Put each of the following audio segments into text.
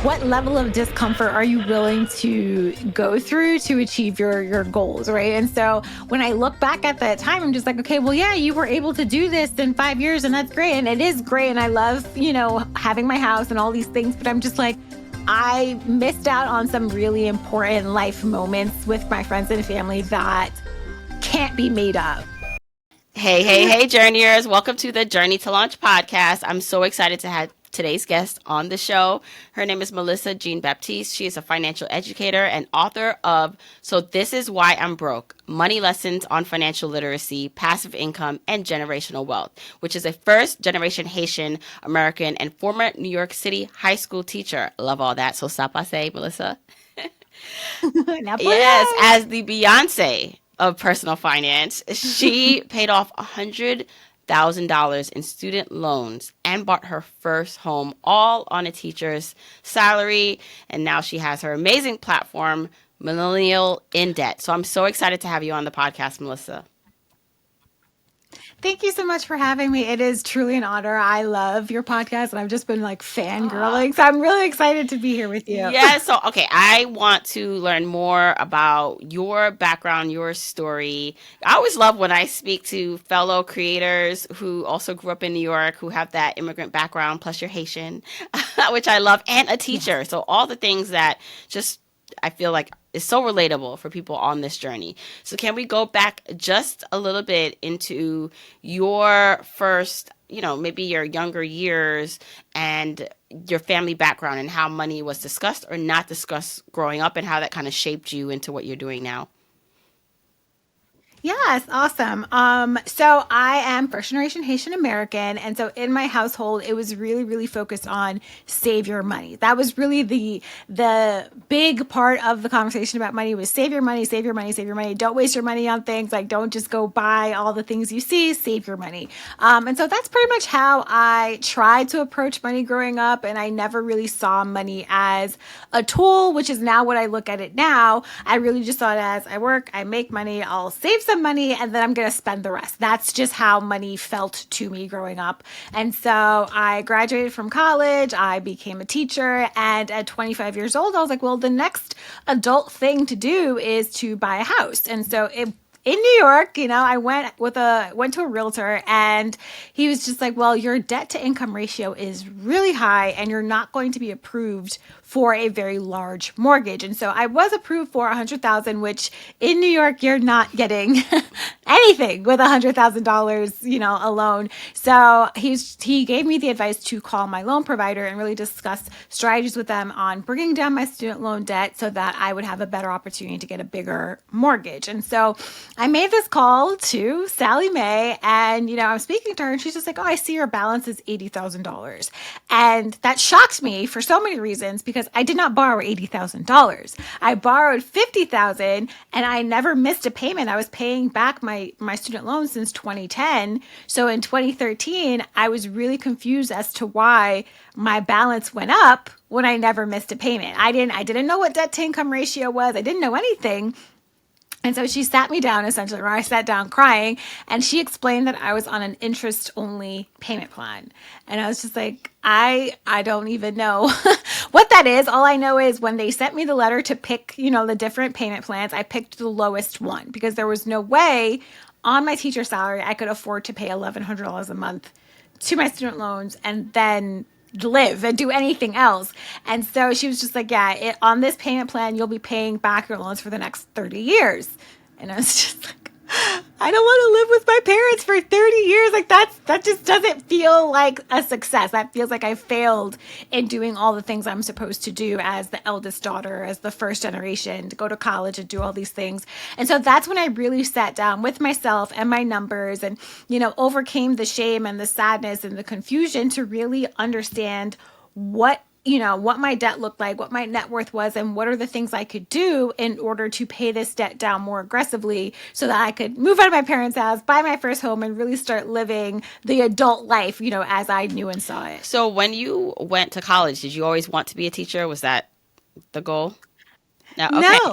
what level of discomfort are you willing to go through to achieve your goals, right? And so when I look back at that time, I'm just like, okay, well, yeah, you were able to do this in 5 years, and that's great, and it is great, and I love, having my house and all these things, but I'm just like, I missed out on some really important life moments with my friends and family that can't be made up. Hey, journeyers. Welcome to the Journey to Launch podcast. I'm so excited to have today's guest on the show. Her name is Melissa Jean-Baptiste. She is a financial educator and author of So This Is Why I'm Broke, Money Lessons on Financial Literacy, Passive Income, and Generational Wealth, which is a first-generation Haitian American and former New York City high school teacher. Love all that. So ça passe, Melissa. Yes, as the Beyonce of personal finance, she paid off $100,000 in student loans and bought her first home, all on a teacher's salary. And now she has her amazing platform, Millennial In Debt. So I'm so excited to have you on the podcast, Melissa. Thank you so much for having me. It is truly an honor. I love your podcast, and I've just been like fangirling. So I'm really excited to be here with you. Yeah, so okay, I want to learn more about your background, your story. I always love when I speak to fellow creators who also grew up in New York, who have that immigrant background, plus you're Haitian, which I love, and a teacher. Yes. So all the things that just I feel like is so relatable for people on this journey. So can we go back just a little bit into your first, maybe your younger years and your family background and how money was discussed or not discussed growing up and how that kind of shaped you into what you're doing now? Yes, awesome. So I am first generation Haitian American, and so in my household, it was really, really focused on save your money. That was really the big part of the conversation about money was save your money, save your money, save your money. Don't waste your money on things like don't just go buy all the things you see. Save your money. And so that's pretty much how I tried to approach money growing up, and I never really saw money as a tool, which is now what I look at it now. I really just saw it as I work, I make money, I'll save some money, and then I'm going to spend the rest. That's just how money felt to me growing up. And so I graduated from college, I became a teacher, and at 25 years old, I was like, well, the next adult thing to do is to buy a house. And so in New York, I went to a realtor, and he was just like, well, your debt to income ratio is really high and you're not going to be approved for a very large mortgage. And so I was approved for 100,000, which in New York, you're not getting anything with $100,000, alone. So he gave me the advice to call my loan provider and really discuss strategies with them on bringing down my student loan debt so that I would have a better opportunity to get a bigger mortgage. And so I made this call to Sally Mae, and I'm speaking to her, and she's just like, "Oh, I see your balance is $80,000," and that shocked me for so many reasons because I did not borrow $80,000. I borrowed $50,000, and I never missed a payment. I was paying back my student loan since 2010. So in 2013, I was really confused as to why my balance went up when I never missed a payment. I didn't know what debt to income ratio was. I didn't know anything. And so she sat me down essentially, or I sat down crying, and she explained that I was on an interest only payment plan. And I was just like, I don't even know what that is. All I know is when they sent me the letter to pick, the different payment plans, I picked the lowest one because there was no way on my teacher salary I could afford to pay $1,100 a month to my student loans and then live and do anything else. And so she was just like, yeah, on this payment plan, you'll be paying back your loans for the next 30 years. And I was just like, I don't want to live with my parents for 30 years. Like that just doesn't feel like a success. That feels like I failed in doing all the things I'm supposed to do as the eldest daughter, as the first generation, to go to college and do all these things. And so that's when I really sat down with myself and my numbers and, overcame the shame and the sadness and the confusion to really understand what my debt looked like, what my net worth was, and what are the things I could do in order to pay this debt down more aggressively so that I could move out of my parents' house, buy my first home, and really start living the adult life, as I knew and saw it. So when you went to college, did you always want to be a teacher? Was that the goal? No, okay. No.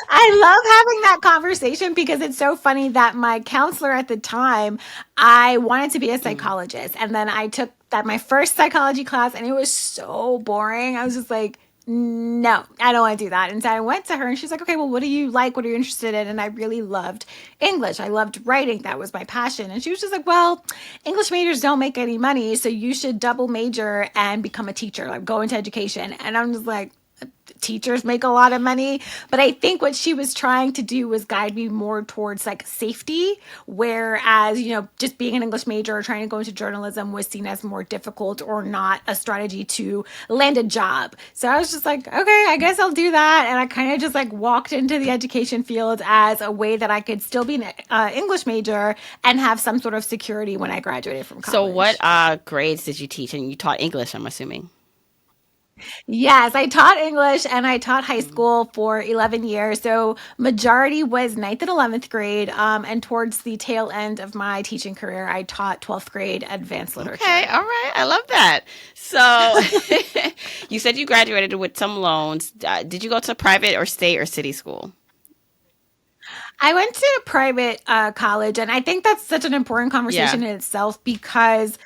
I love having that conversation because it's so funny that my counselor at the time, I wanted to be a Mm. psychologist. And then I took that my first psychology class and it was so boring. I was just like, no, I don't want to do that. And so I went to her and she's like, okay, well, what do you like? What are you interested in? And I really loved English. I loved writing. That was my passion. And she was just like, well, English majors don't make any money. So you should double major and become a teacher, like go into education. And I'm just like, teachers make a lot of money, but I think what she was trying to do was guide me more towards like safety, whereas, just being an English major or trying to go into journalism was seen as more difficult or not a strategy to land a job. So I was just like, okay, I guess I'll do that. And I kind of just like walked into the education field as a way that I could still be an English major and have some sort of security when I graduated from So college. what grades did you teach? And you taught English, I'm assuming. Yes, I taught English and I taught high Mm. school for 11 years. So majority was ninth and 11th grade. And towards the tail end of my teaching career, I taught 12th grade advanced Okay, literature. all right. I love that. So you said you graduated with some loans. Did you go to private or state or city school? I went to a private college, and I think that's such an important Yeah. conversation in itself because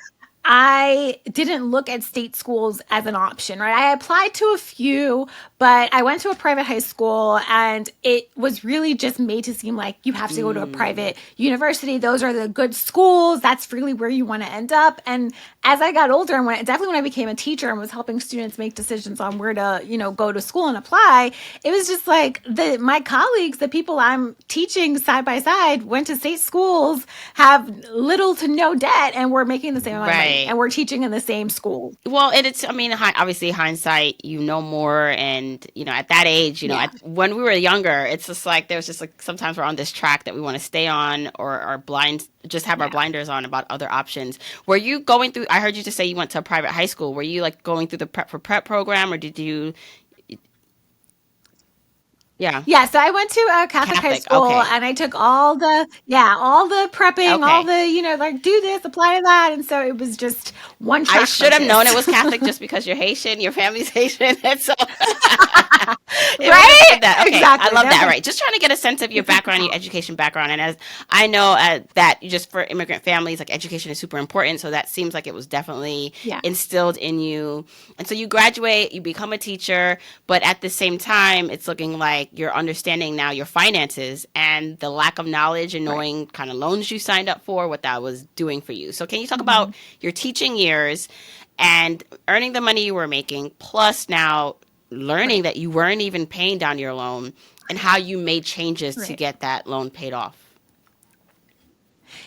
I didn't look at state schools as an option, right? I applied to a few, but I went to a private high school and it was really just made to seem like you have to go to a Mm. private university. Those are the good schools. That's really where you want to end up. And as I got older and definitely when I became a teacher and was helping students make decisions on where to, go to school and apply, it was just like my colleagues, the people I'm teaching side by side, went to state schools, have little to no debt, and we're making the same amount of money, Right. and we're teaching in the same school. Well, and it's, I mean, obviously hindsight, you know more. And, at that age, Yeah. when we were younger, it's just like, there's just like, sometimes we're on this track that we want to stay on or are blind, just have our Yeah. blinders on about other options. Were you going through, I heard you just say you went to a private high school. Were you like going through the prep for prep program or did you, yeah, Yeah, so I went to a Catholic high Catholic? school Okay. and I took all the prepping, all Okay. the, like do this, apply to that. And so it was just one I track should have known it focus. was Catholic just because you're Haitian, your family's Haitian, and so it would have Right? said that. Okay, I Exactly. love that. All That's right, just trying to get a sense of a your good background, your call. education background, and as I know that just for immigrant families, like education is super important. So that seems like it was definitely Yeah. instilled in you. And so you graduate, you become a teacher, but at the same time, it's looking like you're understanding now your finances and the lack of knowledge and Right. knowing kind of loans you signed up for, what that was doing for you. So can you talk Mhm. about your teaching years and earning the money you were making, plus now learning Right. that you weren't even paying down your loan and how you made changes to Right. get that loan paid off?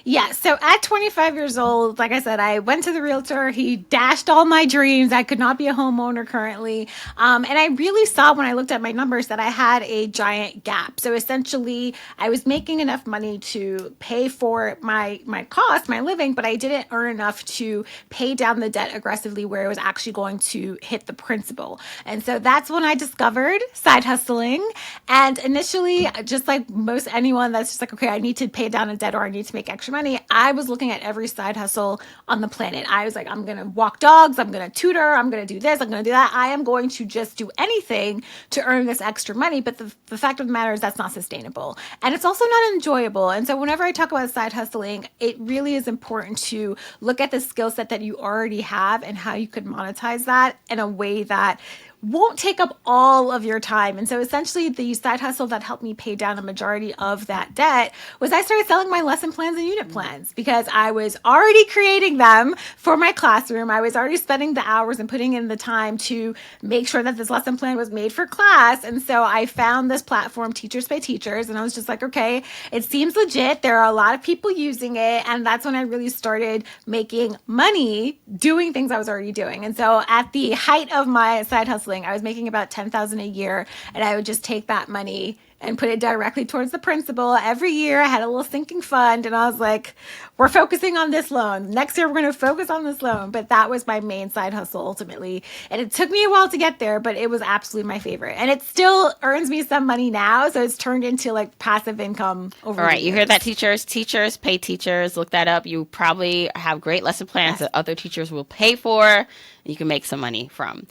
Yeah, so at 25 years old, like I said, I went to the realtor. He dashed all my dreams. I could not be a homeowner currently. And I really saw when I looked at my numbers that I had a giant gap. So essentially, I was making enough money to pay for my cost, my living, but I didn't earn enough to pay down the debt aggressively where it was actually going to hit the principal. And so that's when I discovered side hustling. And initially, just like most anyone that's just like, okay, I need to pay down a debt or I need to make extra money, I was looking at every side hustle on the planet. I was like, I'm going to walk dogs, I'm going to tutor, I'm going to do this, I'm going to do that. I am going to just do anything to earn this extra money. But the fact of the matter is that's not sustainable. And it's also not enjoyable. And so whenever I talk about side hustling, it really is important to look at the skill set that you already have and how you could monetize that in a way that won't take up all of your time. And so essentially the side hustle that helped me pay down a majority of that debt was I started selling my lesson plans and unit plans because I was already creating them for my classroom. I was already spending the hours and putting in the time to make sure that this lesson plan was made for class. And so I found this platform, Teachers Pay Teachers, and I was just like, okay, it seems legit. There are a lot of people using it. And that's when I really started making money doing things I was already doing. And so at the height of my side hustling, I was making about 10,000 a year, and I would just take that money and put it directly towards the principal. Every year I had a little sinking fund and I was like, we're focusing on this loan. Next year we're going to focus on this loan. But that was my main side hustle ultimately. And it took me a while to get there, but it was absolutely my favorite. And it still earns me some money now. So it's turned into like passive income over All the right, you hear that, years. teachers pay teachers. Look that up. You probably have great lesson plans Yes. that other teachers will pay for, and you can make some money from.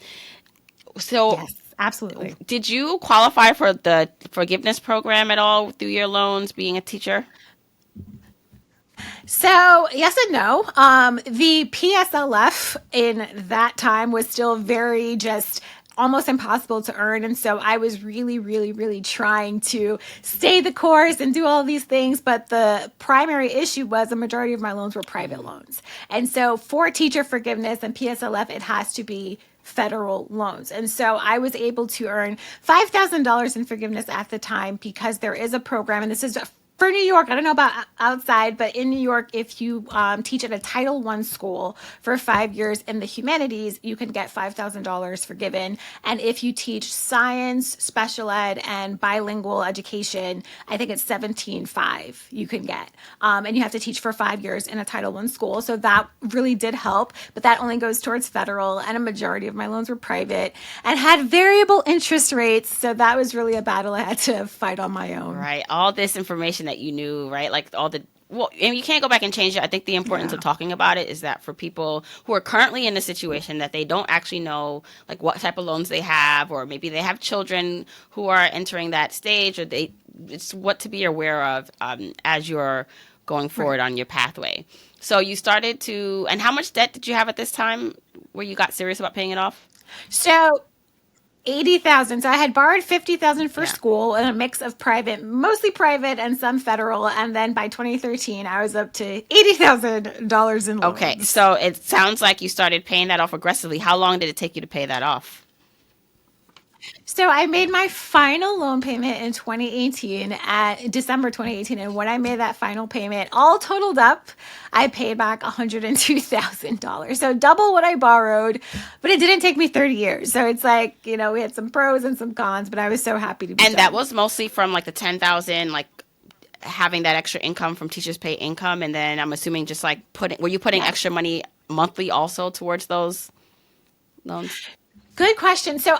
So Yes. absolutely. Did you qualify for the forgiveness program at all through your loans being a teacher? So yes and no. The PSLF in that time was still very just almost impossible to earn. And so I was really, really, really trying to stay the course and do all these things. But the primary issue was the majority of my loans were private loans. And so for teacher forgiveness and PSLF, it has to be federal loans. And so I was able to earn $5,000 in forgiveness at the time because there is a program, and this is for New York. I don't know about outside, but in New York, if you teach at a Title I school for 5 years in the humanities, you can get $5,000 forgiven. And if you teach science, special ed, and bilingual education, I think it's 17.5 you can get. And you have to teach for 5 years in a Title I school. So that really did help, but that only goes towards federal, and a majority of my loans were private and had variable interest rates. So that was really a battle I had to fight on my own. Right. All this information that you knew, right? Like all the, well, and you can't go back and change it. I think the importance of talking about it is that for people who are currently in a situation that they don't actually know, like what type of loans they have, or maybe they have children who are entering that stage, or it's what to be aware of as you're going forward on your pathway. So you started to, and how much debt did you have at this time where you got serious about paying it off? So 80,000. So I had borrowed 50,000 for school and a mix of private, mostly private and some federal. And then by 2013, I was up to $80,000 in loans. Okay. So it sounds like you started paying that off aggressively. How long did it take you to pay that off? So I made my final loan payment in 2018 at December 2018. And when I made that final payment, all totaled up, I paid back $102,000. So double what I borrowed, but it didn't take me 30 years. So it's like, we had some pros and some cons, but I was so happy to be And done. that was mostly from like the 10,000, like having that extra income from teachers pay income. And then I'm assuming just like were you putting extra money monthly also towards those loans? Good question. So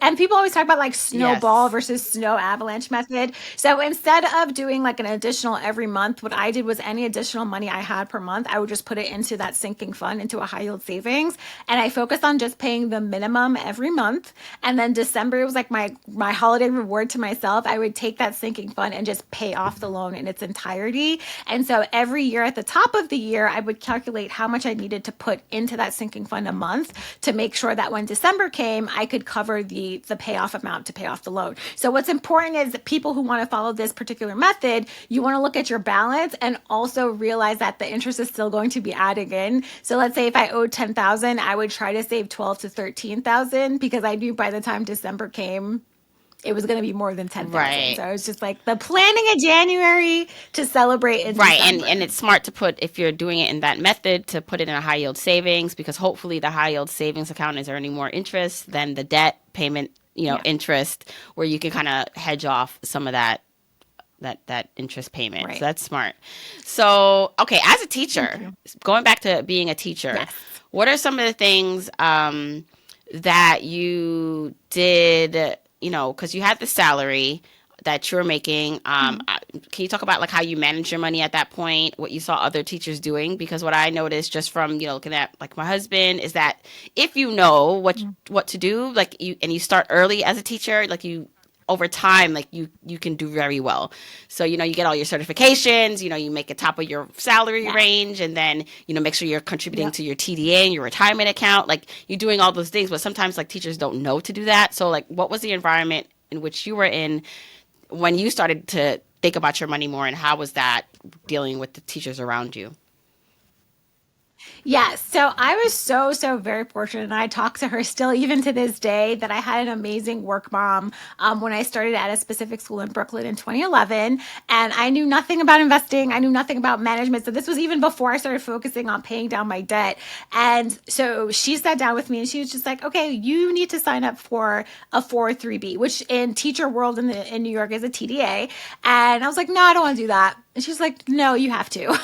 and people always talk about like snowball versus snow avalanche method. So instead of doing like an additional every month, what I did was any additional money I had per month, I would just put it into that sinking fund, into a high yield savings. And I focused on just paying the minimum every month. And then December, it was like my holiday reward to myself. I would take that sinking fund and just pay off the loan in its entirety. And so every year at the top of the year, I would calculate how much I needed to put into that sinking fund a month to make sure that when December came, I could cover the payoff amount to pay off the loan. So what's important is that people who want to follow this particular method, you want to look at your balance and also realize that the interest is still going to be adding in. So let's say if I owed 10,000, I would try to save 12 to 13,000 because I knew by the time December came, it was going to be more than 10,000. Right. So I was just like the planning of January to celebrate in Right. December. And it's smart to put, if you're doing it in that method, to put it in a high yield savings, because hopefully the high yield savings account is earning more interest than the debt payment, interest, where you can kind of hedge off some of that interest payment. Right. So that's smart. So, okay, as a teacher, going back to being a teacher, what are some of the things that you did, because you had the salary that you were making. Can you talk about like how you manage your money at that point, what you saw other teachers doing? Because what I noticed just from, looking at like my husband is that if you know what to do, like you start early as a teacher, like you over time, like you can do very well. So, you get all your certifications, you make a top of your salary range, and then, make sure you're contributing to your TDA and your retirement account. Like you're doing all those things, but sometimes like teachers don't know to do that. So like, what was the environment in which you were in when you started to think about your money more, and how was that dealing with the teachers around you? Yes. So I was so very fortunate. And I talk to her still, even to this day, that I had an amazing work mom when I started at a specific school in Brooklyn in 2011. And I knew nothing about investing. I knew nothing about management. So this was even before I started focusing on paying down my debt. And so she sat down with me and she was just like, okay, you need to sign up for a 403B, which in teacher world in New York is a TDA. And I was like, no, I don't want to do that. And she's like, no, you have to.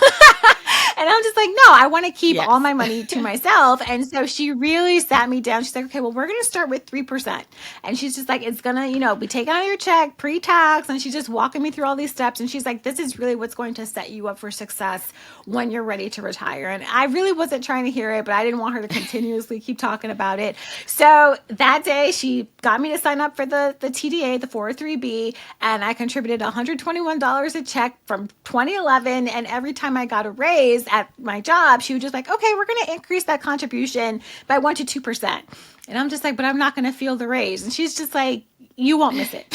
I'm just like, no, I want to keep Yes. all my money to myself. And so she really sat me down. She's like, okay, well, we're going to start with 3%. And she's just like, it's going to, be taken out of your check pre-tax. And she's just walking me through all these steps. And she's like, this is really what's going to set you up for success when you're ready to retire. And I really wasn't trying to hear it, but I didn't want her to continuously keep talking about it. So that day she got me to sign up for the TDA, the 403B, and I contributed $121 a check from 2011. And every time I got a raise at my job, she was just like, okay, we're going to increase that contribution by 1 to 2%. And I'm just like, but I'm not going to feel the raise. And she's just like, you won't miss it.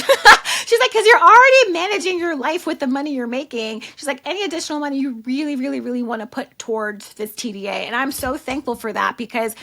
She's like, because you're already managing your life with the money you're making. She's like, any additional money you really, really, really want to put towards this TDA. And I'm so thankful for that, because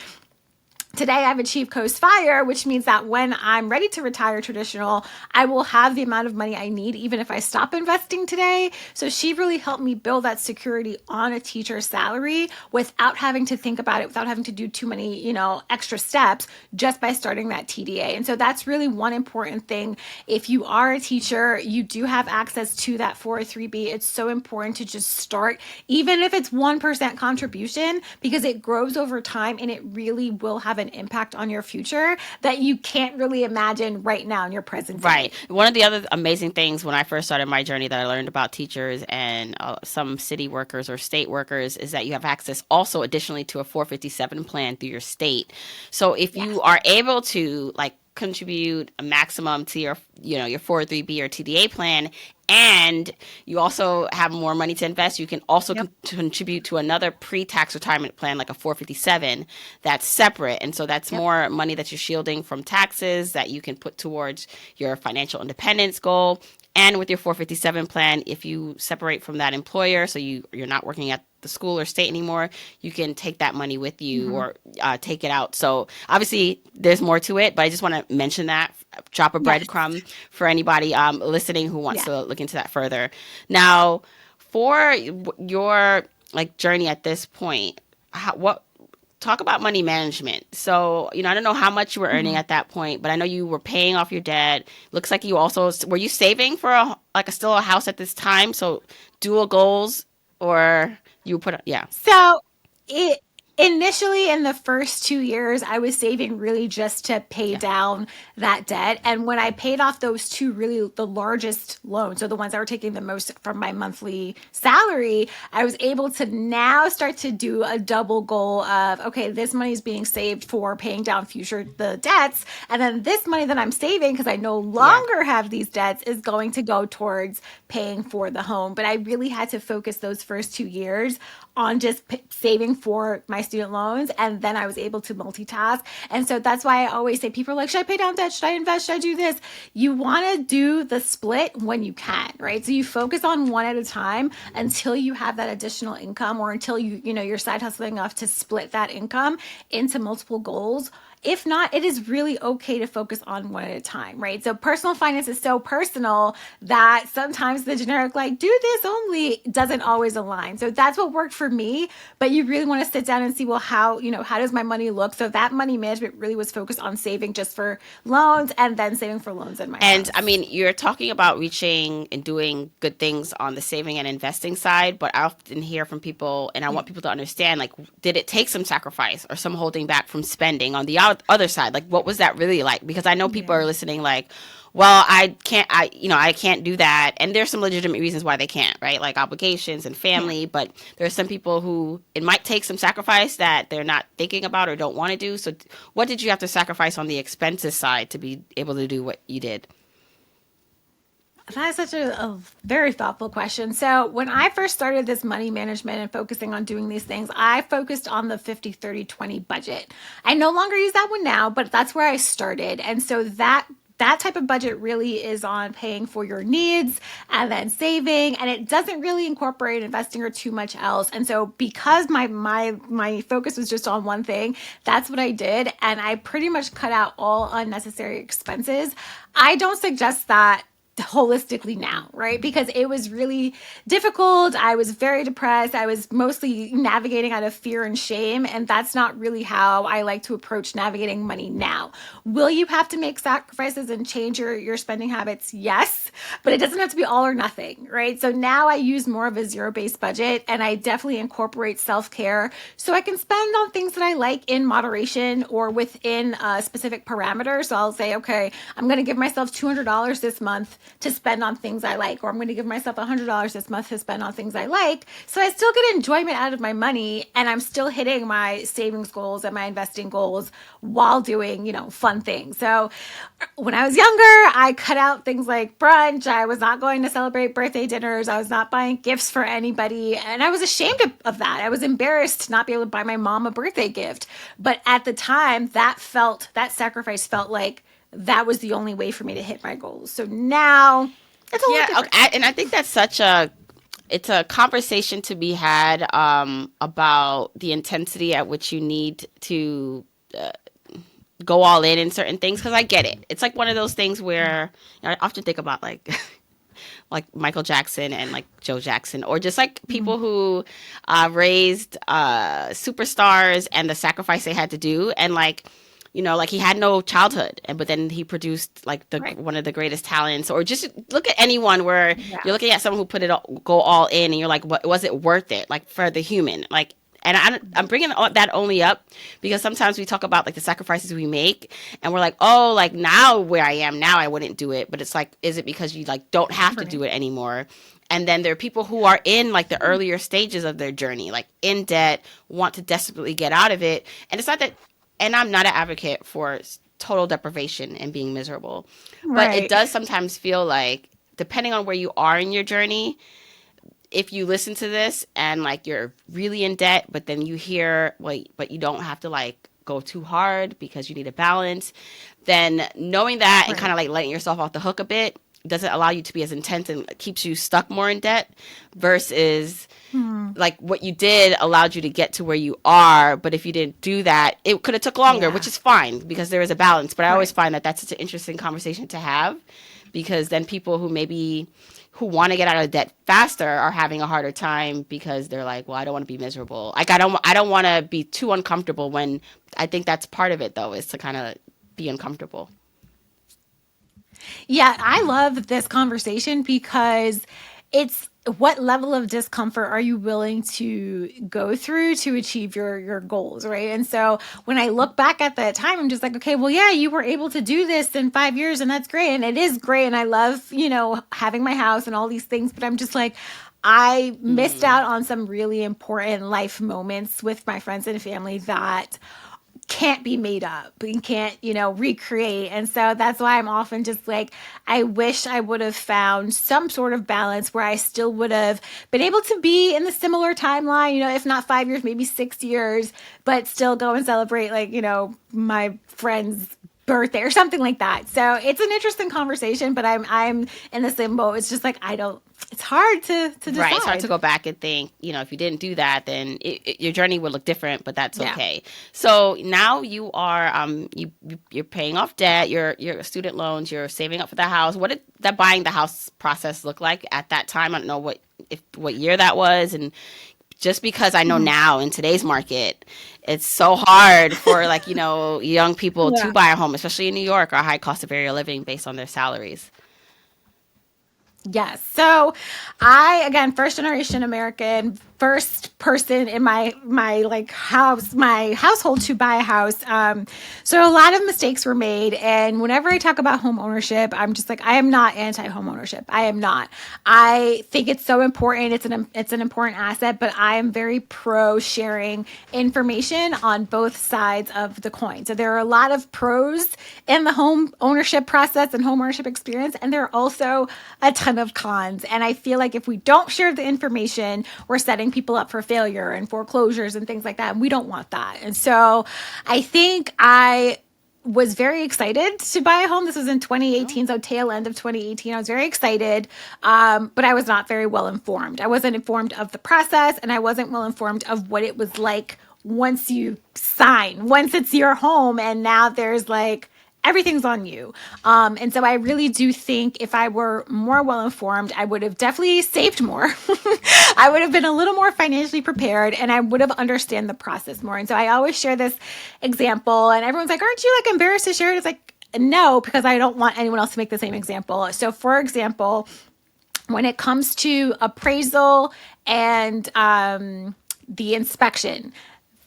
today I've achieved Coastfire, which means that when I'm ready to retire traditional, I will have the amount of money I need, even if I stop investing today. So she really helped me build that security on a teacher's salary without having to think about it, without having to do too many, extra steps, just by starting that TDA. And so that's really one important thing. If you are a teacher, you do have access to that 403B. It's so important to just start, even if it's 1% contribution, because it grows over time and it really will have an impact on your future that you can't really imagine right now in your present day. Right. One of the other amazing things when I first started my journey that I learned about teachers and some city workers or state workers is that you have access also additionally to a 457 plan through your state. So if you are able to contribute a maximum to your 403B or TDA plan, and you also have more money to invest, you can also contribute to another pre-tax retirement plan like a 457 that's separate. And so that's more money that you're shielding from taxes that you can put towards your financial independence goal. And with your 457 plan, if you separate from that employer, so you're not working at the school or state anymore, you can take that money with you or take it out. So obviously there's more to it, but I just want to mention that, drop a breadcrumb for anybody listening who wants to look into that further. Now, for your journey at this point, talk about money management. So, I don't know how much you were earning at that point, but I know you were paying off your debt. Looks like you also, were you saving for still a house at this time? So dual goals, or you put, So initially in the first 2 years, I was saving really just to pay down that debt. And when I paid off those two, really the largest loans, so the ones that were taking the most from my monthly salary, I was able to now start to do a double goal of, okay, this money is being saved for paying down the debts. And then this money that I'm saving, because I no longer have these debts, is going to go towards paying for the home. But I really had to focus those first 2 years on just saving for my student loans. And then I was able to multitask. And so that's why I always say, people are like, should I pay down debt? Should I invest? Should I do this? You want to do the split when you can, right? So you focus on one at a time until you have that additional income, or until you're side hustling enough to split that income into multiple goals. If not, it is really okay to focus on one at a time, right? So personal finance is so personal that sometimes the generic, do this only, doesn't always align. So that's what worked for me. But you really want to sit down and see, well, how does my money look? So that money management really was focused on saving just for loans, and then saving for loans in my house. I mean, you're talking about reaching and doing good things on the saving and investing side, but I often hear from people, and I want people to understand, did it take some sacrifice or some holding back from spending on the other side? What was that really like? Because I know people are listening well, I can't do that. And there's some legitimate reasons why they can't, right? Like obligations and family, but there are some people who it might take some sacrifice that they're not thinking about or don't want to do. So what did you have to sacrifice on the expenses side to be able to do what you did? That is such a very thoughtful question. So when I first started this money management and focusing on doing these things, I focused on the 50-30-20 budget. I no longer use that one now, but that's where I started. And so that type of budget really is on paying for your needs and then saving, and it doesn't really incorporate investing or too much else. And so because my focus was just on one thing, that's what I did. And I pretty much cut out all unnecessary expenses. I don't suggest that holistically now, right? Because it was really difficult. I was very depressed. I was mostly navigating out of fear and shame. And that's not really how I like to approach navigating money now. Will you have to make sacrifices and change your spending habits? Yes, but it doesn't have to be all or nothing, right? So now I use more of a zero-based budget, and I definitely incorporate self-care so I can spend on things that I like in moderation or within a specific parameters. So I'll say, okay, I'm going to give myself $200 this month to spend on things I like, or I'm going to give myself $100 this month to spend on things I like. So I still get enjoyment out of my money, and I'm still hitting my savings goals and my investing goals while doing, fun things. So when I was younger, I cut out things like brunch. I was not going to celebrate birthday dinners. I was not buying gifts for anybody. And I was ashamed of that. I was embarrassed to not be able to buy my mom a birthday gift. But at the time, that sacrifice felt like that was the only way for me to hit my goals. So now it's a little different. Okay. And I think that's it's a conversation to be had about the intensity at which you need to go all in certain things, because I get it. It's like one of those things where I often think about like Michael Jackson and like Joe Jackson, or just like people who raised superstars and the sacrifice they had to do, and like he had no childhood, but then he produced like one of the greatest talents. Or just look at anyone where you're looking at someone who go all in, and you're like, what was it worth it? Like for the human, like. And I'm bringing that only up because sometimes we talk about like the sacrifices we make, and we're like, oh, like now where I am now, I wouldn't do it. But it's like, is it because you like don't have to do it anymore? And then there are people who are in like the earlier stages of their journey, like in debt, want to desperately get out of it. And it's not that, and I'm not an advocate for total deprivation and being miserable, but it does sometimes feel like, depending on where you are in your journey, if you listen to this and like you're really in debt, but then you hear, but you don't have to like go too hard because you need a balance, then knowing that and kind of like letting yourself off the hook a bit doesn't allow you to be as intense and keeps you stuck more in debt, versus like what you did allowed you to get to where you are. But if you didn't do that, it could have took longer, which is fine because there is a balance. But I always find that that's such an interesting conversation to have, because then people who want to get out of debt faster are having a harder time because they're like, well, I don't want to be miserable. Like I don't want to be too uncomfortable, when I think that's part of it though, is to kind of be uncomfortable. Yeah, I love this conversation because it's what level of discomfort are you willing to go through to achieve your goals, right? And so when I look back at that time, I'm just like, okay, well, yeah, you were able to do this in 5 years, and that's great. And it is great. And I love, having my house and all these things, but I'm just like, I missed out on some really important life moments with my friends and family that can't be made up and can't, recreate. And so that's why I'm often just like, I wish I would have found some sort of balance where I still would have been able to be in the similar timeline, if not 5 years, maybe 6 years, but still go and celebrate like, my friend's birthday or something like that. So it's an interesting conversation, but I'm in the same boat. It's just like, it's hard to decide. Right. It's hard to go back and think, if you didn't do that, then your journey would look different, but that's okay. So now you are, you're paying off debt, your student loans, you're saving up for the house. What did that buying the house process look like at that time? I don't know what year that was. And just because I know now in today's market, it's so hard for like, young people to buy a home, especially in New York, or a high cost of area living based on their salaries. Yes. So I, again, first generation American, first person in my household to buy a house. So a lot of mistakes were made. And whenever I talk about home ownership, I'm just like, I am not anti-home ownership. I am not. I think it's so important. It's an important asset, but I am very pro sharing information on both sides of the coin. So there are a lot of pros in the home ownership process and home ownership experience. And there are also a ton of cons. And I feel like if we don't share the information, we're setting people up for failure and foreclosures and things like that. And we don't want that. And so I think I was very excited to buy a home. This was in 2018, so tail end of 2018. I was very excited, but I was not very well informed. I wasn't informed of the process, and I wasn't well informed of what it was like once you sign, once it's your home, and now there's like everything's on you. And so I really do think if I were more well informed, I would have definitely saved more. I would have been a little more financially prepared, and I would have understand the process more. And so I always share this example, and everyone's like, aren't you like embarrassed to share it? It's like, no, because I don't want anyone else to make the same example. So for example, when it comes to appraisal and the inspection,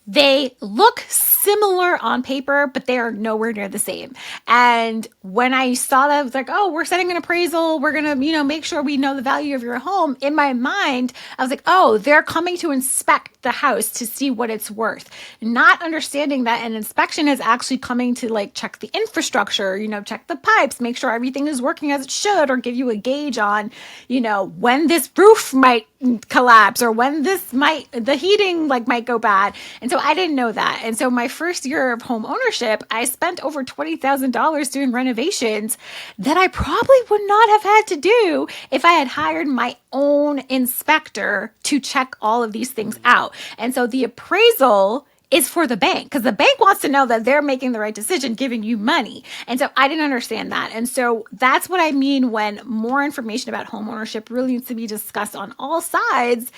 they look similar on paper, but they are nowhere near the same. And when I saw that, I was like, oh, we're setting an appraisal. We're going to, make sure we know the value of your home. In my mind, I was like, oh, they're coming to inspect the house to see what it's worth. Not understanding that an inspection is actually coming to like check the infrastructure, check the pipes, make sure everything is working as it should, or give you a gauge on, when this roof might collapse or when the heating might go bad. And so I didn't know that. And so my first year of home ownership, I spent over $20,000 doing renovations that I probably would not have had to do if I had hired my own inspector to check all of these things out. And so the appraisal is for the bank, because the bank wants to know that they're making the right decision, giving you money. And so I didn't understand that. And so that's what I mean when more information about home ownership really needs to be discussed on all sides.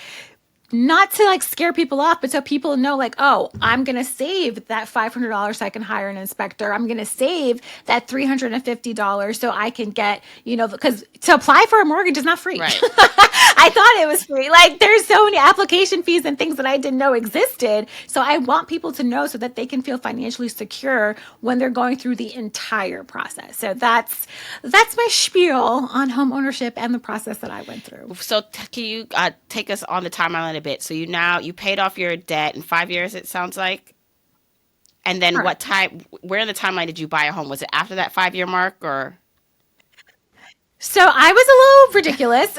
Not to scare people off, but so people know oh, I'm going to save that $500 so I can hire an inspector. I'm going to save that $350 so I can get, because to apply for a mortgage is not free. Right. I thought it was free. There's so many application fees and things that I didn't know existed. So I want people to know so that they can feel financially secure when they're going through the entire process. So that's my spiel on home ownership and the process that I went through. So can you take us on the timeline a bit? So you paid off your debt in 5 years, it sounds like. And then where in the timeline did you buy a home? Was it after that 5-year mark or? So I was a little ridiculous,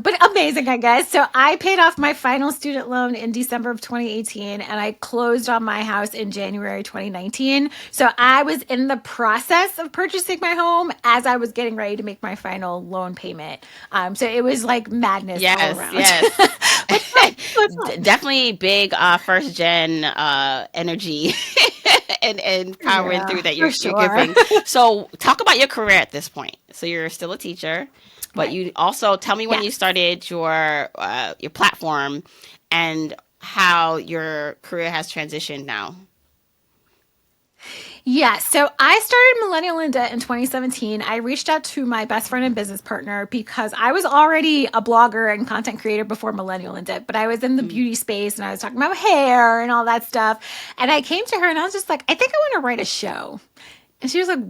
but amazing, I guess. So I paid off my final student loan in December of 2018, and I closed on my house in January 2019. So I was in the process of purchasing my home as I was getting ready to make my final loan payment. So it was like madness all around. Yes. Definitely big first gen energy and powering through that you're giving. So talk about your career at this point. So you're still a teacher, but you also tell me when you started your platform and how your career has transitioned now. Yeah, so I started Millennial in Debt in 2017. I reached out to my best friend and business partner because I was already a blogger and content creator before Millennial in Debt, but I was in the beauty space and I was talking about hair and all that stuff. And I came to her and I was just like, I think I want to write a show. And she was like,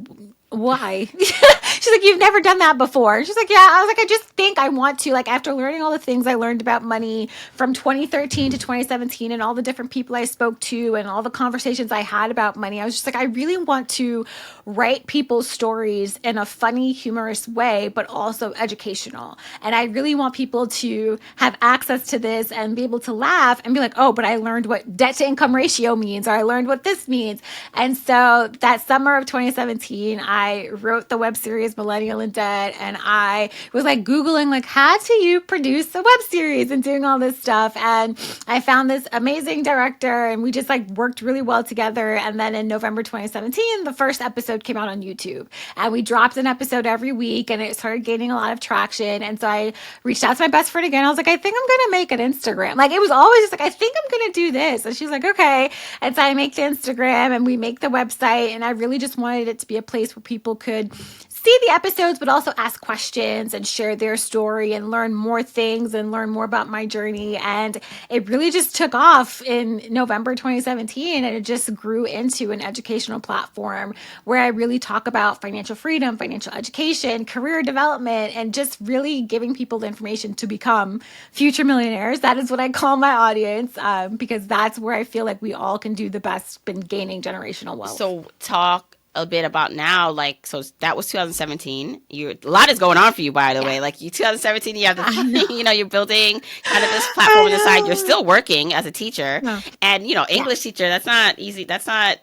why? She's like, you've never done that before. She's like, yeah. I was like, I just think I want to, after learning all the things I learned about money from 2013 to 2017 and all the different people I spoke to and all the conversations I had about money, I was just like, I really want to write people's stories in a funny, humorous way, but also educational. And I really want people to have access to this and be able to laugh and be like, oh, but I learned what debt to income ratio means, or I learned what this means. And so that summer of 2017, I wrote the web series Millennial in Debt, and I was Googling how do you produce a web series and doing all this stuff. And I found this amazing director, and we just worked really well together. And then in November 2017, the first episode came out on YouTube, and we dropped an episode every week, and it started gaining a lot of traction. And so I reached out to my best friend again. I was like, I think I'm going to make an Instagram. It was always just I think I'm going to do this. And she's like, okay. And so I make the Instagram and we make the website, and I really just wanted it to be a place where people could see the episodes, but also ask questions and share their story and learn more things and learn more about my journey. And it really just took off in November 2017, and it just grew into an educational platform where I really talk about financial freedom, financial education, career development, and just really giving people the information to become future millionaires. That is what I call my audience, because that's where I feel like we all can do the best in gaining generational wealth. So talk a bit about now, so that was 2017. A lot is going on for you, by the way. You 2017, you have the, you're building kind of this platform on the side. You're still working as a teacher, and English teacher. That's not easy. That's not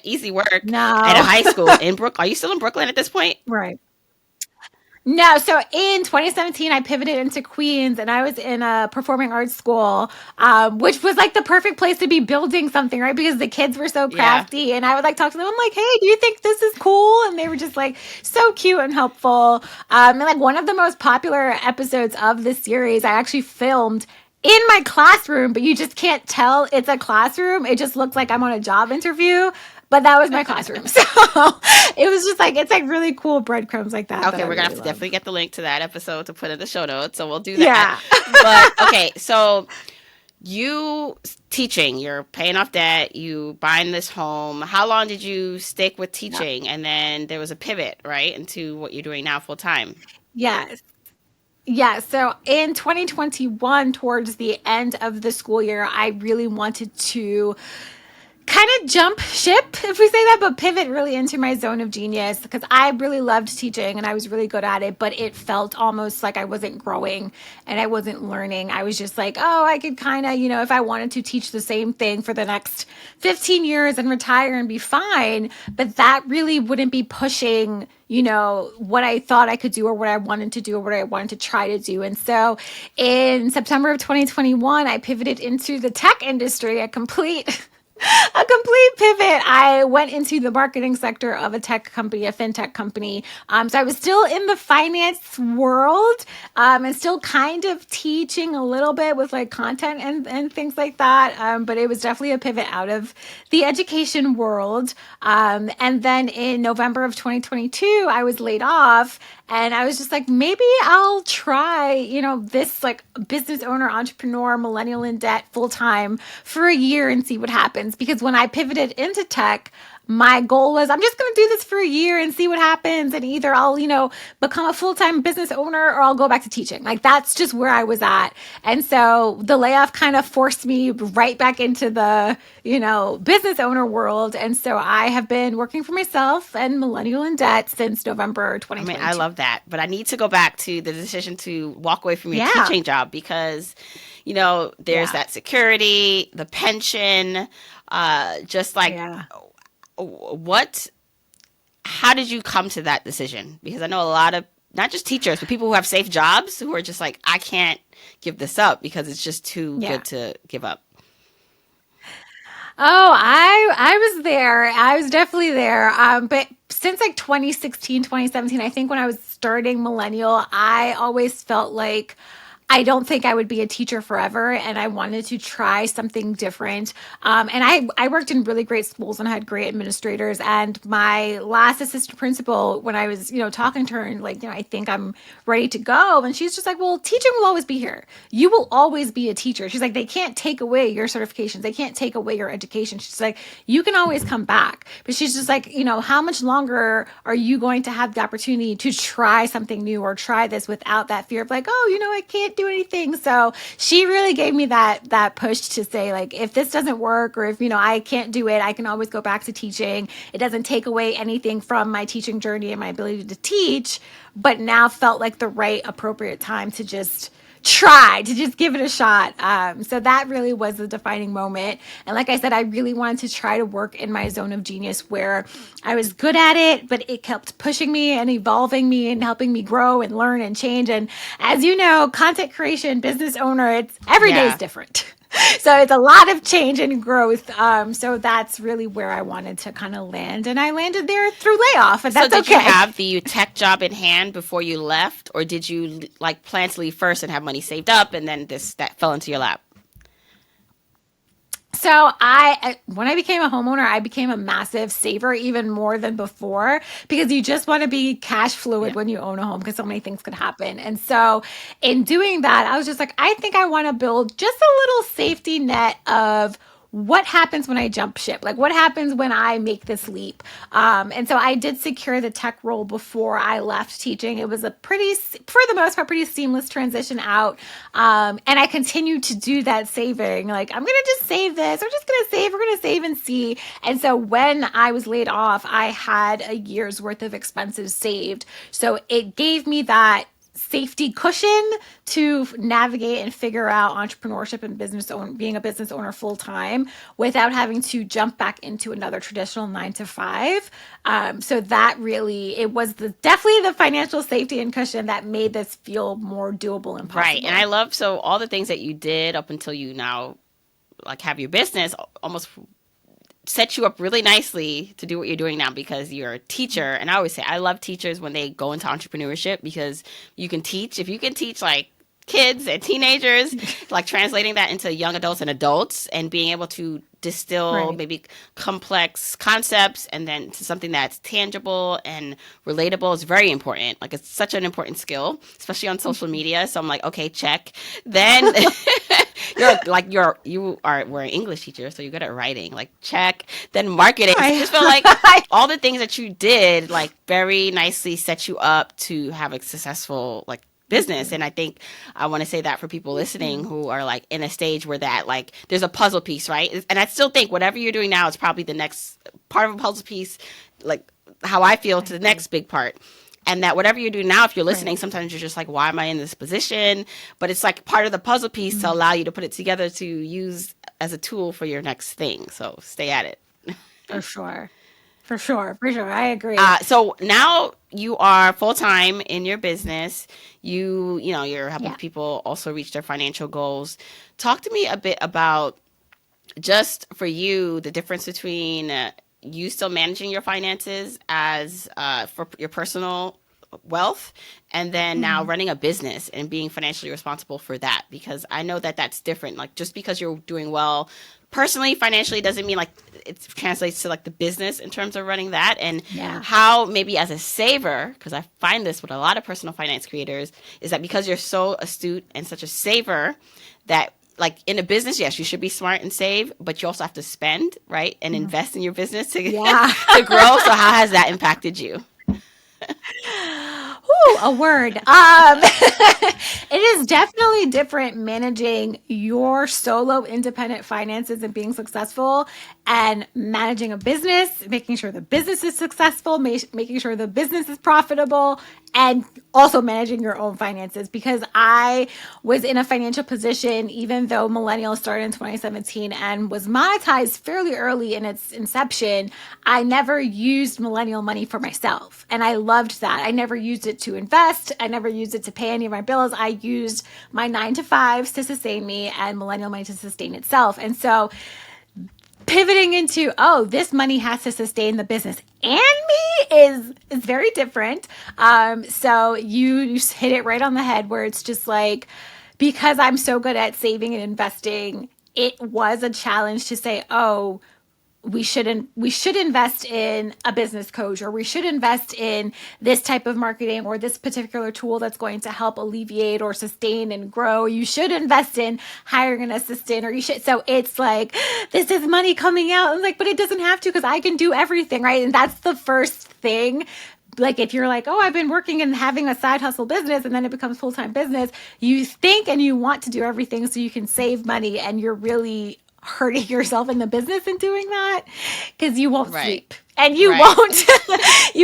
easy work at a high school in Brooklyn. Are you still in Brooklyn at this point? Right. No, so in 2017, I pivoted into Queens and I was in a performing arts school, which was like the perfect place to be building something, right? Because the kids were so Yeah. crafty and I would like talk to them. I'm like, hey, do you think this is cool? And they were just like so cute and helpful. And like one of the most popular episodes of this series, I actually filmed in my classroom, but you just can't tell it's a classroom. It just looks like I'm on a job interview. But that was my classroom. So it was just like, it's like really cool breadcrumbs like that Okay, I we're gonna have really to love. definitely get the link to that episode to put in the show notes. So we'll do that. Yeah. But okay, so you teaching, you're paying off debt, you buying this home. How long did you stick with Yeah. teaching? And then there was a pivot, right, into what you're doing now full time. Yes. Yeah. So in 2021, towards the end of the school year, I really wanted to kind of jump ship, if we say that, but pivot really into my zone of genius because I really loved teaching and I was really good at it, but it felt almost like I wasn't growing and I wasn't learning. I was just like, oh, I could kind of, if I wanted to teach the same thing for the next 15 years and retire and be fine, but that really wouldn't be pushing what I thought I could do or what I wanted to do or what I wanted to try to do. And so in September of 2021, I pivoted into the tech industry, a complete pivot. I went into the marketing sector of a tech company, a fintech company. So I was still in the finance world and still kind of teaching a little bit with like content and things like that. But it was definitely a pivot out of the education world. And then in November of 2022, I was laid off and I was just like, maybe I'll try, this like business owner, entrepreneur, millennial in debt full time for a year and see what happens. Because when I pivoted into tech, my goal was I'm just going to do this for a year and see what happens. And either I'll, become a full time business owner or I'll go back to teaching. Like that's just where I was at. And so the layoff kind of forced me right back into the, business owner world. And so I have been working for myself and millennial in debt since November I mean, I 2022. love that, but I need to go back to the decision to walk away from your Yeah. teaching job because, there's Yeah. that security, the pension, just like Yeah. what, how did you come to that decision? Because I know a lot of, not just teachers, but people who have safe jobs who are just like, I can't give this up because it's just too Yeah. good to give up. Oh, I was there. I was definitely there. But since like 2016, 2017, I think when I was starting Millennial, I always felt like I don't think I would be a teacher forever, and I wanted to try something different. And I worked in really great schools and had great administrators. And my last assistant principal, when I was talking to her and like I think I'm ready to go, and she's just like, well, teaching will always be here. You will always be a teacher. She's like, they can't take away your certifications. They can't take away your education. She's like, you can always come back. But she's just like, how much longer are you going to have the opportunity to try something new or try this without that fear of like, oh, I can't do anything. So she really gave me that push to say like, if this doesn't work or if I can't do it, I can always go back to teaching. It doesn't take away anything from my teaching journey and my ability to teach, but now felt like the right appropriate time to just try to just give it a shot. So that really was the defining moment. And like I said, I really wanted to try to work in my zone of genius where I was good at it, but it kept pushing me and evolving me and helping me grow and learn and change. And as you know, content creation, business owner, it's every day is Yeah. different. So it's a lot of change and growth. So that's really where I wanted to kind of land. And I landed there through layoff, and So that's did you okay. have the tech job in hand before you left, or did you like plan to leave first and have money saved up, and then this that fell into your lap? So when I became a homeowner, I became a massive saver even more than before because you just want to be cash Yeah. fluid when you own a home because so many things could happen. And so in doing that, I was just like, I think I want to build just a little safety net of what happens when I jump ship? Like what happens when I make this leap? And so I did secure the tech role before I left teaching. It was a for the most part, pretty seamless transition out. And I continued to do that saving. Like, I'm going to just save this. We're just going to save. We're going to save and see. And so when I was laid off, I had a year's worth of expenses saved. So it gave me that safety cushion to navigate and figure out entrepreneurship and being a business owner full time without having to jump back into another traditional 9 to 5. So that really, it was definitely the financial safety and cushion that made this feel more doable and possible. Right. And I love, so all the things that you did up until you now like have your business almost set you up really nicely to do what you're doing now, because you're a teacher. And I always say I love teachers when they go into entrepreneurship, because you can teach, if you can teach like kids and teenagers, like translating that into young adults and adults and being able to distill maybe complex concepts and then to something that's tangible and relatable is very important. Like, it's such an important skill, especially on social media. So I'm like, okay, check. Then we're an English teacher, so you're good at writing. Like, check. Then marketing. I just feel like all the things that you did like very nicely set you up to have a successful like business. And I think I want to say that for people listening who are like in a stage where that like there's a puzzle piece, right? And I still think whatever you're doing now is probably the next part of a puzzle piece, like how I feel to the next big part. And that whatever you do now, if you're listening, sometimes you're just like, why am I in this position? But it's like part of the puzzle piece to allow you to put it together to use as a tool for your next thing. So stay at it. For sure. For sure. I agree. So now you are full-time in your business. You're helping people also reach their financial goals. Talk to me a bit about, just for you, the difference between you still managing your finances as for your personal wealth, and then now running a business and being financially responsible for that. Because I know that that's different. Like, just because you're doing well personally, financially, doesn't mean like it translates to like the business in terms of running that. And how maybe as a saver, because I find this with a lot of personal finance creators, is that because you're so astute and such a saver, that like in a business, yes, you should be smart and save, but you also have to spend, right? And invest in your business to to grow. So how has that impacted you? Ooh, a word. It is definitely different managing your solo independent finances and being successful, and managing a business, making sure the business is successful, making sure the business is profitable, and also managing your own finances. Because I was in a financial position, even though Millennial started in 2017 and was monetized fairly early in its inception, I never used Millennial money for myself. And I loved that. I never used it to invest. I never used it to pay any of my bills. I used my 9 to 5s to sustain me and Millennial money to sustain itself. And so pivoting into, this money has to sustain the business and me is very different. So you hit it right on the head, where it's just like, because I'm so good at saving and investing, it was a challenge to say, we should invest in a business coach, or we should invest in this type of marketing or this particular tool that's going to help alleviate or sustain and grow. You should invest in hiring an assistant, or you should. So it's like, this is money coming out. I'm like, but it doesn't have to, because I can do everything, right? And that's the first thing. Like, if you're like, I've been working and having a side hustle business, and then it becomes full-time business, you think and you want to do everything so you can save money, and you're really hurting yourself in the business in doing that, because you won't sleep and you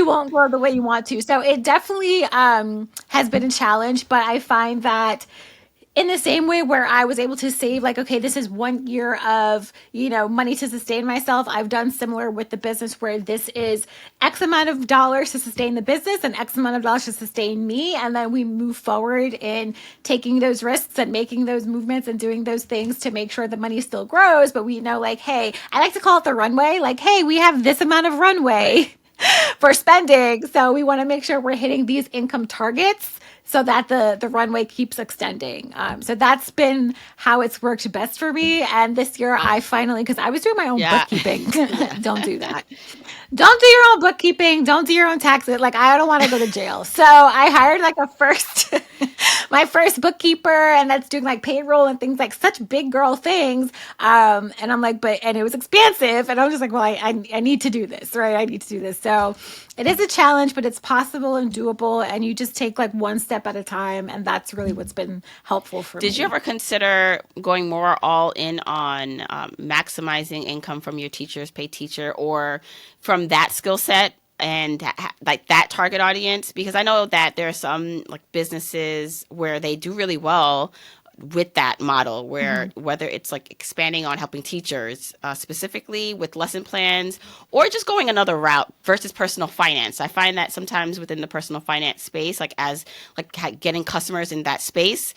won't grow the way you want to. So it definitely has been a challenge, but I find that in the same way where I was able to save, like, okay, this is 1 year of, money to sustain myself. I've done similar with the business, where this is X amount of dollars to sustain the business and X amount of dollars to sustain me. And then we move forward in taking those risks and making those movements and doing those things to make sure the money still grows. But we know, like, hey, I like to call it the runway. Like, hey, we have this amount of runway for spending. So we want to make sure we're hitting these income targets so that the runway keeps extending. So that's been how it's worked best for me. And this year I finally, because I was doing my own bookkeeping. Don't do that. Don't do your own bookkeeping. Don't do your own taxes. Like, I don't want to go to jail. So I hired like my first bookkeeper, and that's doing like payroll and things, like such big girl things. And I'm like, and it was expensive. And I'm just like, well, I need to do this, right? I need to do this. So it is a challenge, but it's possible and doable. And you just take like one step at a time. And that's really what's been helpful for me. Did you ever consider going more all in on maximizing income from your teacher, or from that skill set and like that target audience? Because I know that there are some like businesses where they do really well with that model, where whether it's like expanding on helping teachers specifically with lesson plans, or just going another route versus personal finance. I find that sometimes within the personal finance space, like as like getting customers in that space,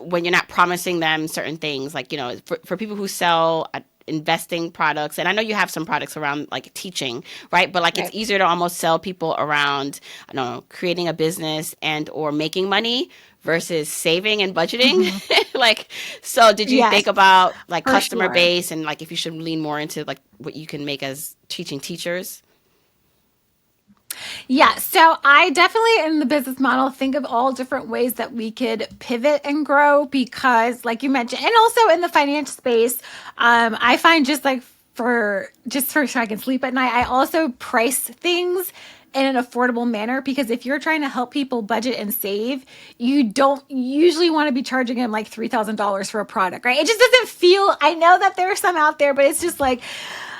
when you're not promising them certain things, like, you know, for people who sell investing products, and I know you have some products around like teaching, right? But like it's Right. easier to almost sell people around, I don't know, creating a business and or making money versus saving and budgeting. Like, so did you Yes, think about like for customer sure. base and like if you should lean more into like what you can make as teaching teachers? Yeah, so I definitely in the business model think of all different ways that we could pivot and grow because, like you mentioned, and also in the finance space, I find just for so I can sleep at night, I also price things in an affordable manner because if you're trying to help people budget and save, you don't usually want to be charging them like $3,000 for a product, right? It just doesn't feel. I know that there are some out there, but it's just like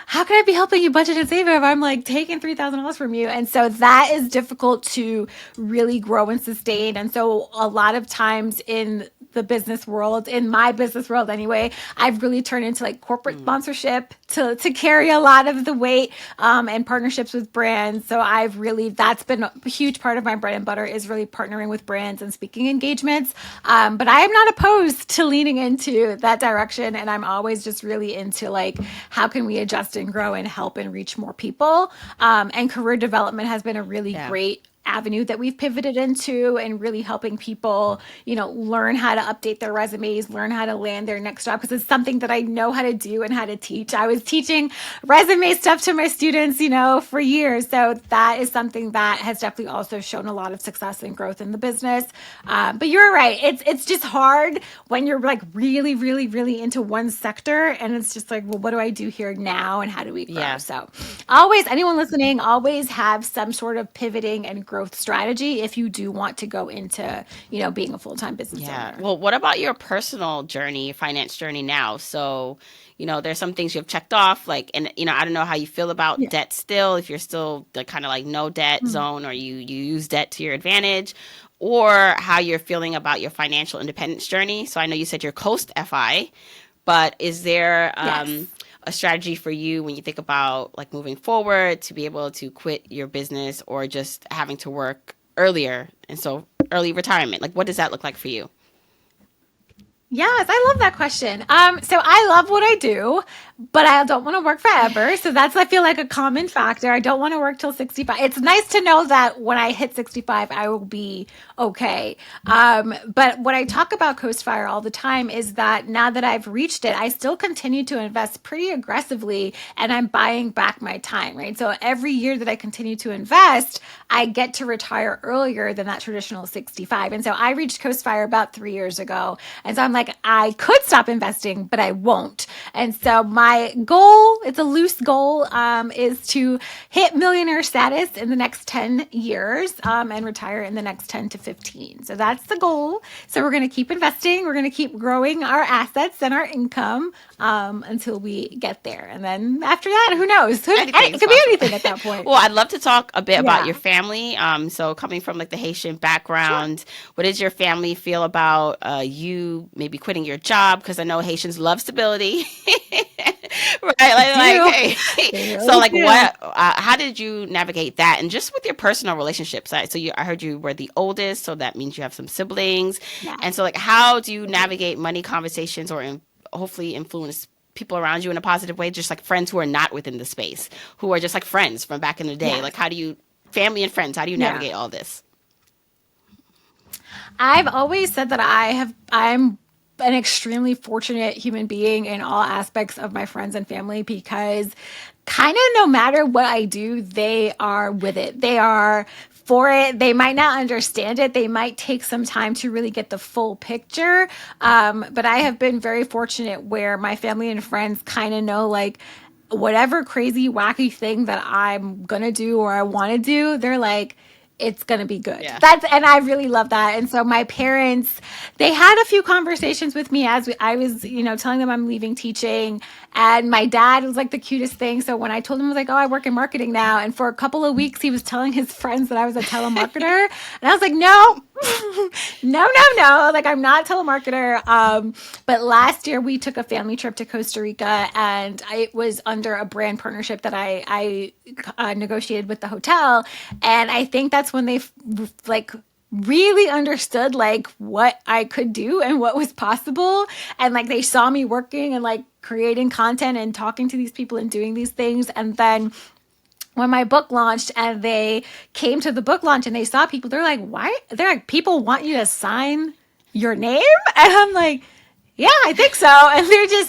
how can I be helping you budget and save if I'm like taking $3,000 from you? And so that is difficult to really grow and sustain. And so a lot of times in the business world, in my business world anyway, I've really turned into like corporate sponsorship to carry a lot of the weight and partnerships with brands. So that's been a huge part of my bread and butter is really partnering with brands and speaking engagements. But I am not opposed to leaning into that direction. And I'm always just really into like, how can we adjust and grow and help and reach more people? And career development has been a really Yeah. great avenue that we've pivoted into and really helping people, learn how to update their resumes, learn how to land their next job because it's something that I know how to do and how to teach. I was teaching resume stuff to my students, for years. So that is something that has definitely also shown a lot of success and growth in the business. But you're right. It's just hard when you're like really, really, really into one sector and it's just like, well, what do I do here now and how do we grow? Yeah. So always, anyone listening, always have some sort of pivoting and growth strategy if you do want to go into, being a full-time business Yeah. owner. Well, what about your personal journey, finance journey now? So, there's some things you've checked off, like, and I don't know how you feel about Yeah. debt still, if you're still the kind of like no debt Mm. zone or you use debt to your advantage, or how you're feeling about your financial independence journey. So I know you said you're Coast FI, but is there Yes. a strategy for you when you think about like moving forward to be able to quit your business or just having to work earlier? And so early retirement, like what does that look like for you? Yes, I love that question. So I love what I do, but I don't want to work forever. So that's, I feel like a common factor. I don't want to work till 65. It's nice to know that when I hit 65, I will be okay. But what I talk about Coastfire all the time is that now that I've reached it, I still continue to invest pretty aggressively and I'm buying back my time, right? So every year that I continue to invest, I get to retire earlier than that traditional 65. And so I reached Coastfire about 3 years ago. And so I'm like, I could stop investing, but I won't. And so my goal, it's a loose goal, is to hit millionaire status in the next 10 years and retire in the next 10 to 15. So that's the goal. So we're going to keep investing. We're going to keep growing our assets and our income until we get there. And then after that, who knows? It Anything's could be possible. anything at that point. Well, I'd love to talk a bit about Yeah. your family. So coming from like the Haitian Sure. background, what does your family feel about you maybe quitting your job? Because I know Haitians love stability. Right, like, Do. hey. They So really like do. what how did you navigate that and just with your personal relationships? So I heard you were the oldest, so that means you have some siblings. And Yes. so like how do you I do. navigate money conversations or hopefully influence people around you in a positive way, just like friends who are not within the space, who are just like friends from back in the day? Like Yes. how do you family and friends, how do you Yeah. navigate all this? I've always said that I'm an extremely fortunate human being in all aspects of my friends and family because kind of no matter what I do, they are with it. They are for it. They might not understand it. They might take some time to really get the full picture. But I have been very fortunate where my family and friends kind of know like whatever crazy, wacky thing that I'm going to do or I want to do, they're like, it's going to be good. Yeah. And I really love that. And so my parents, they had a few conversations with me as I was, telling them I'm leaving teaching. And my dad was like the cutest thing. So when I told him, I was like, oh, I work in marketing now. And for a couple of weeks, he was telling his friends that I was a telemarketer. And I was like, no, no. Like, I'm not a telemarketer. But last year we took a family trip to Costa Rica, and it was under a brand partnership that I negotiated with the hotel. And I think that's when they like really understood like what I could do and what was possible. And like they saw me working and like creating content and talking to these people and doing these things. And then when my book launched and they came to the book launch and they saw people, they're like, why? They're like, people want you to sign your name? And I'm like, yeah, I think so.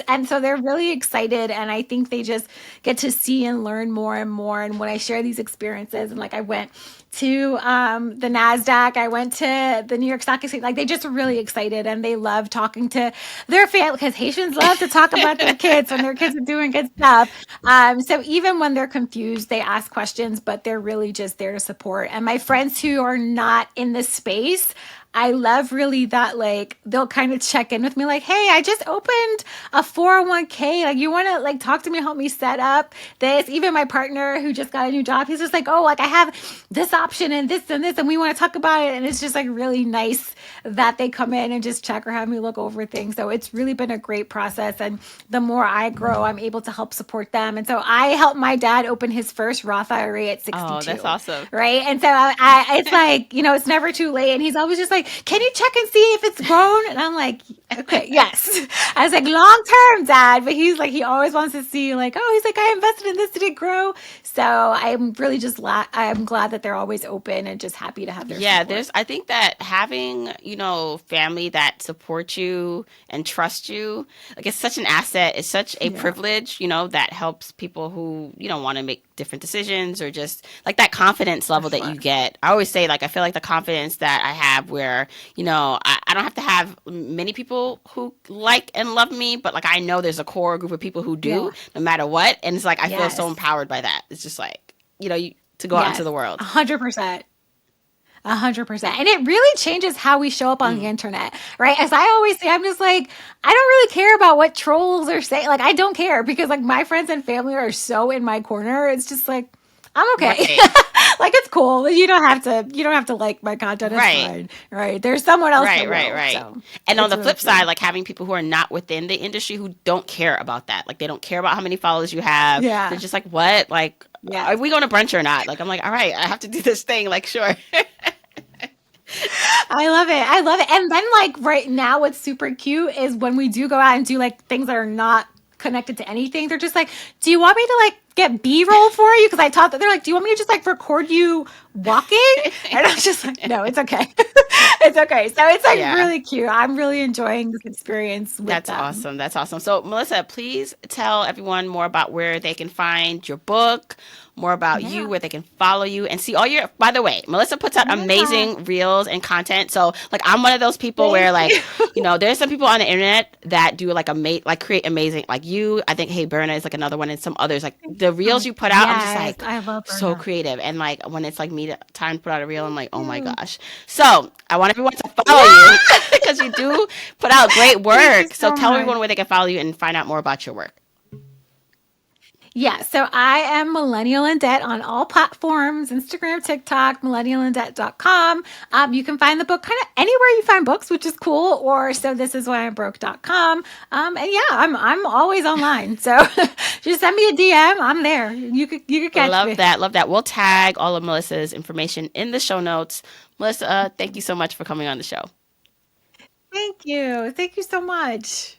And so they're really excited. And I think they just get to see and learn more and more. And when I share these experiences, and like I went to the NASDAQ, I went to the New York Stock Exchange, like they just are really excited and they love talking to their family, because Haitians love to talk about their kids when their kids are doing good stuff. So even when they're confused, they ask questions, but they're really just there to support. And my friends who are not in this space, I love really that, like, they'll kind of check in with me like, hey, I just opened a 401k. Like, you want to like talk to me, help me set up this. Even my partner who just got a new job, he's just like, oh, like I have this option and this, and we want to talk about it. And it's just like really nice that they come in and just check or have me look over things. So it's really been a great process. And the more I grow, I'm able to help support them. And so I helped my dad open his first Roth IRA at 62. Oh, that's awesome. Right. And so it's like, it's never too late. And he's always just like, can you check and see if it's grown? And I'm like, okay, yes. I was like, long term, Dad. But he's like, he always wants to see like, oh, he's like, I invested in this. Did it grow? So I'm really just I'm glad that they're always open and just happy to have their support. I think that having, family that supports you and trust you, like it's such an asset. It's such a privilege, that helps people who, want to make different decisions, or just like that confidence level that you get. I always say, like, I feel like the confidence that I have where, I don't have to have many people who like and love me, but like I know there's a core group of people who do, no matter what. And it's like, I feel so empowered by that. It's just like, to go out into the world. 100%. 100%. And it really changes how we show up on the internet, right? As I always say, I'm just like, I don't really care about what trolls are saying. Like, I don't care, because like my friends and family are so in my corner. It's just like, I'm okay. Right. Like, it's cool. You don't have to like my content. It's fine. Right. There's someone else. Right. So and on the flip side, like having people who are not within the industry who don't care about that. Like, they don't care about how many followers you have. Yeah. They're just like, what? Like, are we going to brunch or not? Like, I'm like, all right, I have to do this thing. Like, sure. I love it. And then like right now, what's super cute is when we do go out and do like things that are not connected to anything, they're just like, do you want me to like get B-roll for you? Because I taught that, they're like, do you want me to just like record you walking? And I was just like, no, it's okay. It's okay. So it's like really cute. I'm really enjoying this experience with That's them. awesome. That's awesome. So Melissa, please tell everyone more about where they can find your book, more about you, where they can follow you and see all your, by the way, Melissa puts out amazing reels and content. So like, I'm one of those people where like, there's some people on the internet that do like create amazing, like you, I think, Hey Berna is like another one, and some others, like the reels you put out, I'm just like, I love so creative. And like, when it's like time to put out a reel, I'm like, oh my gosh. So I want everyone to follow you because you do put out great work. So tell everyone where they can follow you and find out more about your work. Yeah, so I am Millennial in Debt on all platforms, Instagram, TikTok, millennialindebt.com. You can find the book kind of anywhere you find books, which is cool, or so this is why I'm broke.com. And yeah, I'm always online. So just send me a DM. I'm there. You could catch me. Love that. We'll tag all of Melissa's information in the show notes. Melissa, thank you so much for coming on the show. Thank you. Thank you so much.